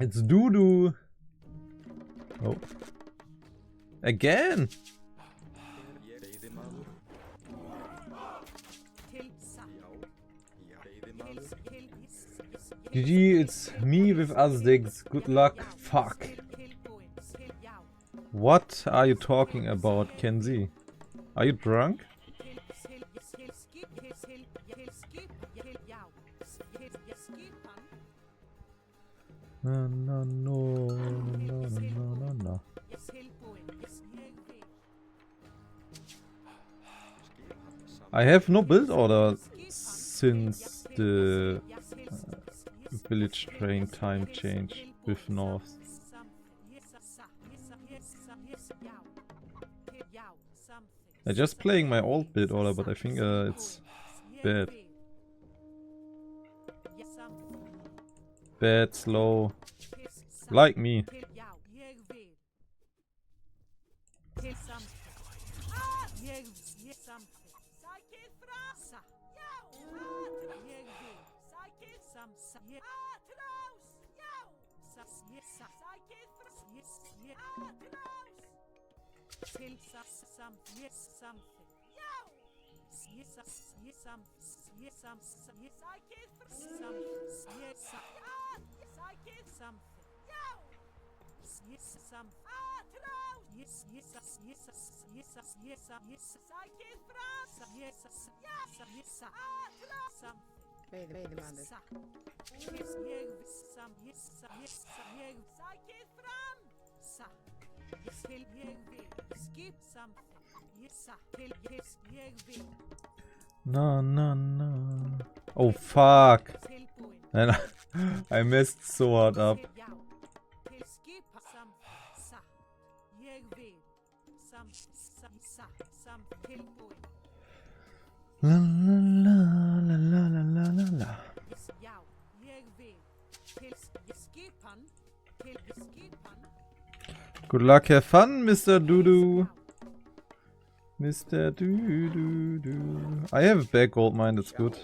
It's doo-doo. Oh. Again! GG, it's me with Aztecs. Good luck. Fuck. What are you talking about, Kenzie? Are you drunk? No, no, no, no, no, no, no. I have no build order since the village train time change with North. I'm just playing my old build order, but I think it's bad. Bad, slow, like me. No, no, no. Oh fuck. And I messed so hard up. La la la la la la la la. Good luck, have fun, Mr. Doodoo. Mr. Doodoo. I have a back gold mine, that's good.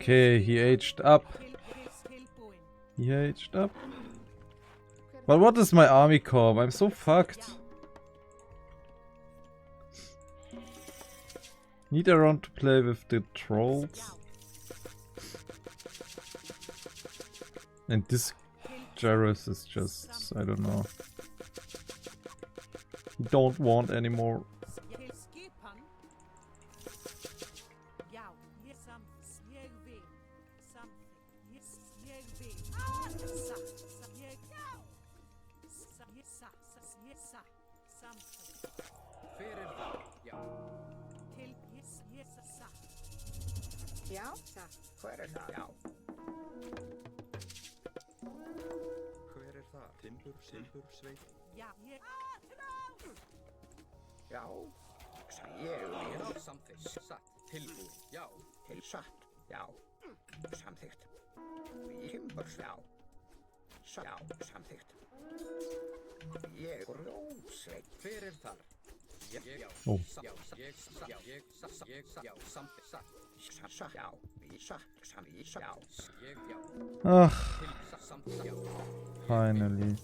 Okay, he aged up. He aged up. But what is my army corp? I'm so fucked. Need a round to play with the trolls. And this Jarus is just, I don't know. Don't want anymore. Oh. Ugh. Finally.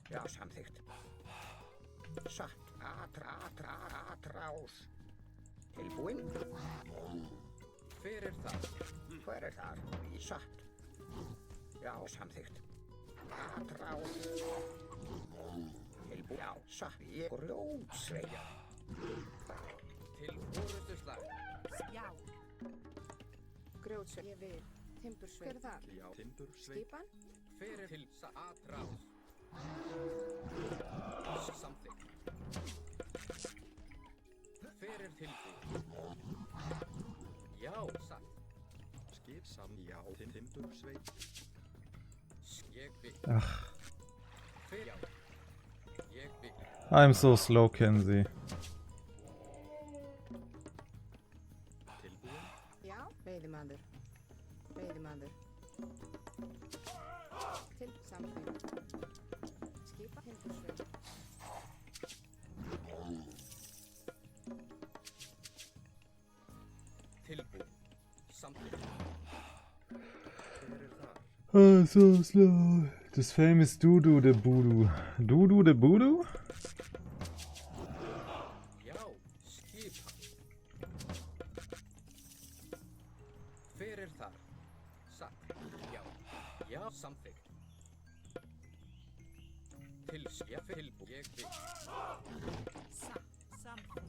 Já, samþykkt. Satt, atrás. Tilbúinn. Hver er þar? Í satt. Já, samþykkt. Atrás. Tilbúinn. Já, satt. Ég grjótsveið. Til orustu slag. Já. Grjótsveið. Ég vil. Timbursveið. Hver er það? Já, timbursveið. Skipan? Fyrir til atrás. Samþykkt. Fyrir tilbúið. Já, satt. Skip já, timbursveið. Ég vil. Fyrir já. Ég vil. I'm so slow, Kenzie. Tilbúið. Já. Veiðimaður. Veiðimaður. Til samþykkt. Skipan. Timbursveið. Tilbúið. Samþykkt. Fyrir þar. Oh, so slow. This famous Dudu the Voodoo. Dudu the Voodoo? Já, skipan. Fyrir þar. Satt. Já. Já, samþykkt. Til já, tilbúið. Ég vil. Samþykkt.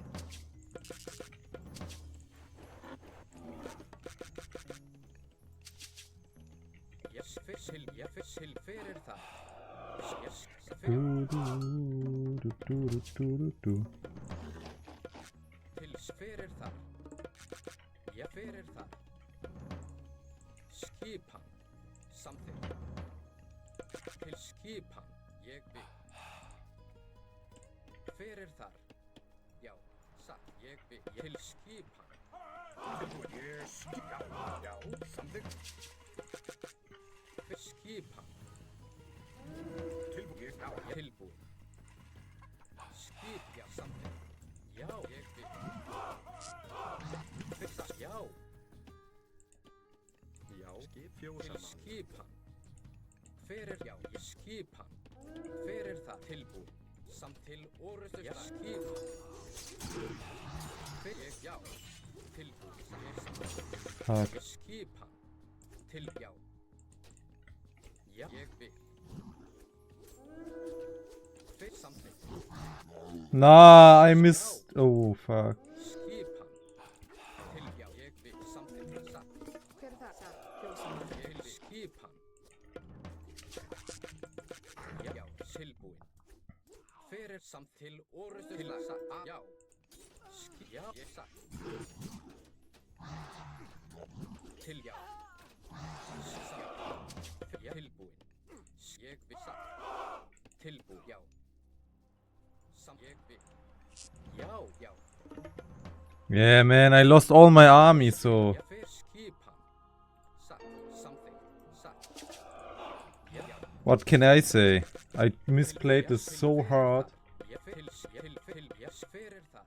Yes, fissil, ja, fissil, fyrir það. Yes, Du, du, du, du, du, du, du. til fyrir það. Ja, fyrir það. Skipan, samþykkt. Til skipan, ég vil. Fyrir þar. Já, satt, ég vil. Til skipan. Yes, já, samþykkt. Skipan. Tilbúið. Já, tilbúið. Skip, já, samþykkt. Já, ég vil. Fixa, já. Já, skip, fjósamann. Til skipan. Fyrir, já, ég skipan. Fyrir það, tilbúið. Samt til orustu, já, skipan. Fyrir, já. Tilbúið, ég samþykkt. Fuck. Ég skipan. Til, já. Ja, ég vil. Fyrir samþykkt. Nah, I missed. Oh, fuck. Skipan. Til, já, ég vil. Samþykkt. Satt. Hver er það? Satt. Fjósamaður. Til skipan. Já, tilbúin. Fyrir samt til orustu til að satt. Já. Já, ég satt. Til, já. Já, tilbúin. Ég vil satt. Tilbúin, já. Samt ég vil. Já, já. Yeah, man, I lost all my army, so. Já, fyrir skipan. Satt, samþykkt. Satt. Já, já. What can I say? I misplayed this so hard. Já, fyrir þar.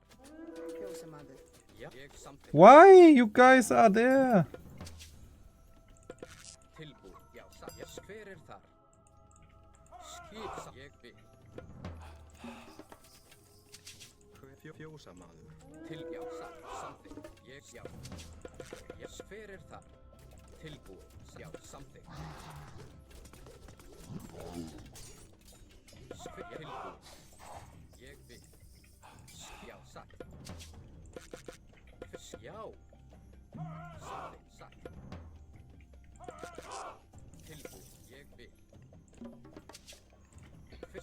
Fjósamaður. Já, ég samþykkt. Why? You guys are there. Tilbúin, já, satt. Já, fyrir þar. Skip, samt ég vil. Fjósamaður. Til, já, satt, samþykkt. Ég, já. Já, fyrir þar. Tilbúin, já, samþykkt. Tilbúin. Ég vil. Já, satt. Já. Samþykkt, satt. Tilbúin, ég vil.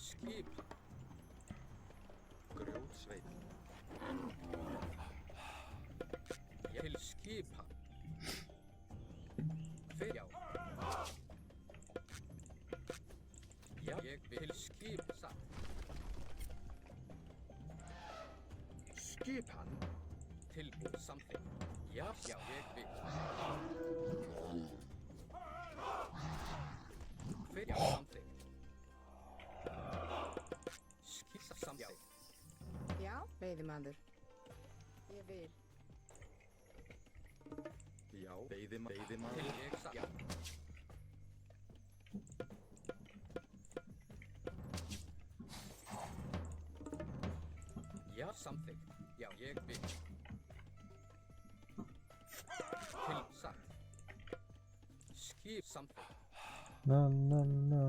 Skipan. Grjótsveið. Til skipan. Fyrir, já. Já, ég vil. Til skip, satt. Skipan. Tilbúin, samþykkt. Já, já, ég vil. Fyrir, já, samþykkt. Skip, samþykkt. Já. Veiðimaður. Ég vil. Já, veiðimaður. Til ég satt. Já. Já, samþykkt. Já, ég vil. Til satt. Skip samþykkt. Na, na, na,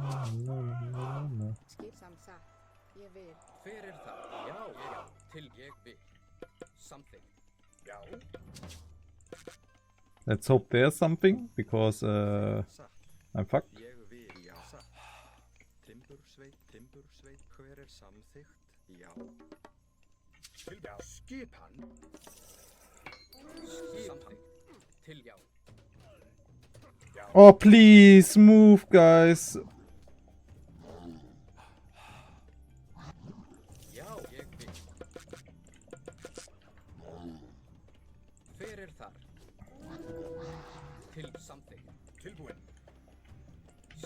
na, na, na. Skip samt satt. Ég vil. Hver er það? Já, til ég vil. Something. Já. Let's hope there's something, because I'm fucked. Ég vil, já. Satt. Timbursveit, hver er samþykkt? Já. Já. Skipan. Samþykkt. Til já. Oh, please move, guys. Já, ég vil. Hver er þar? Til samþykkt. Tilbúin.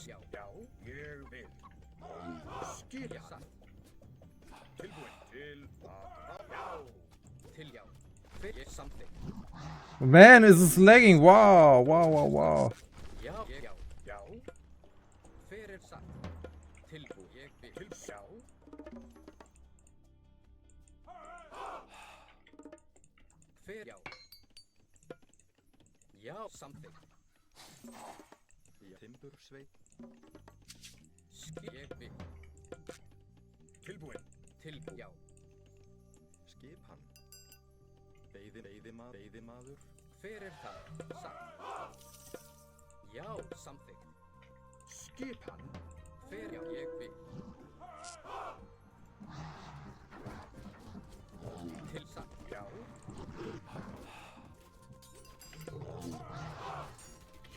Já. Já, ég vil. Skip. Já. Satt. Tilbúin. Til já. Til já. Hver er samþykkt? Man, this is lagging. Wow, wow, wow, wow. Já, já, já. Hver er satt? Tilbú, ég vil. Til já. Hver já. Já, samþykkt. Já. Timbursveit. Ég vil. Tilbúin. Tilbú, já. Skip hann. Veiðimaður. Hver er það? Satt. Já, samþykkt. Skip hann. Hver já, ég vil. Til satt. Já.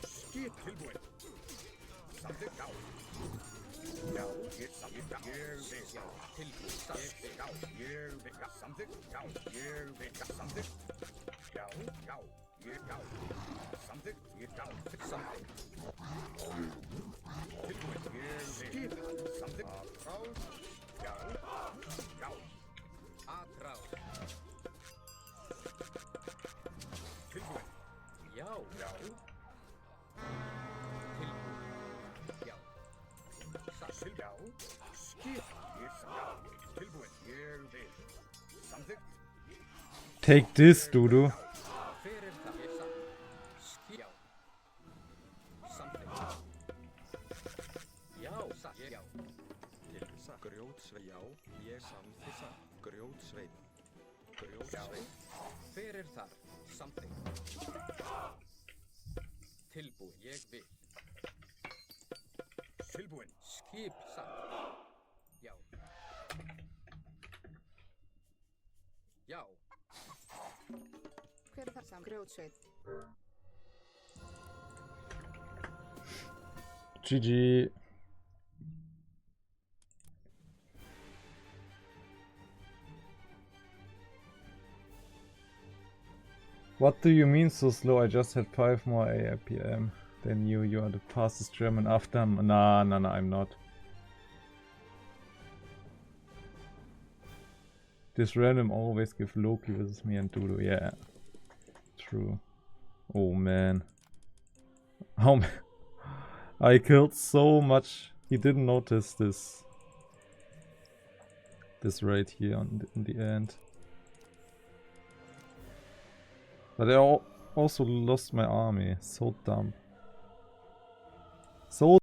Skip tilbúin. Samþykkt, já. Já, ég samþykkt, já. Ég vil, já. Tilbúin, samþykkt, já. Ég vil, já. Samþykkt, já. Ég vil, já. Samþykkt. Já, já. Ég, já. Samþykkt, ég, já. Samþykkt. Tilbúin, ég vil. Skip hann. Samþykkt. Aðráð. Já. Já. Aðráð. Tilbúin. Já. Já. Tilbúin. Já. Satt. Já. Skip hann. Ég, já. Tilbúin, ég vil. Samþykkt. Take this, Dudu. Hver er það? Ég satt. Já. Samþykkt. Já, satt. Já. Til satt. Grjótsveit. Já. Ég samþykkt. Satt. Grjótsveit. Grjótsveit. Hver er þar? Samþykkt. Tilbúin. Ég vil. Tilbúin. Skip. Satt. Já. Já. Hver er það sam? Grjótsveit. GG. What do you mean so slow? I just had 5 more AIPM than you. You are the fastest German after. Nah, I'm not. This random always give Loki versus me and Dudu. Yeah. True. Oh man. Oh man. I killed so much. He didn't notice this. This right here in the end. But I also lost my army. So dumb. So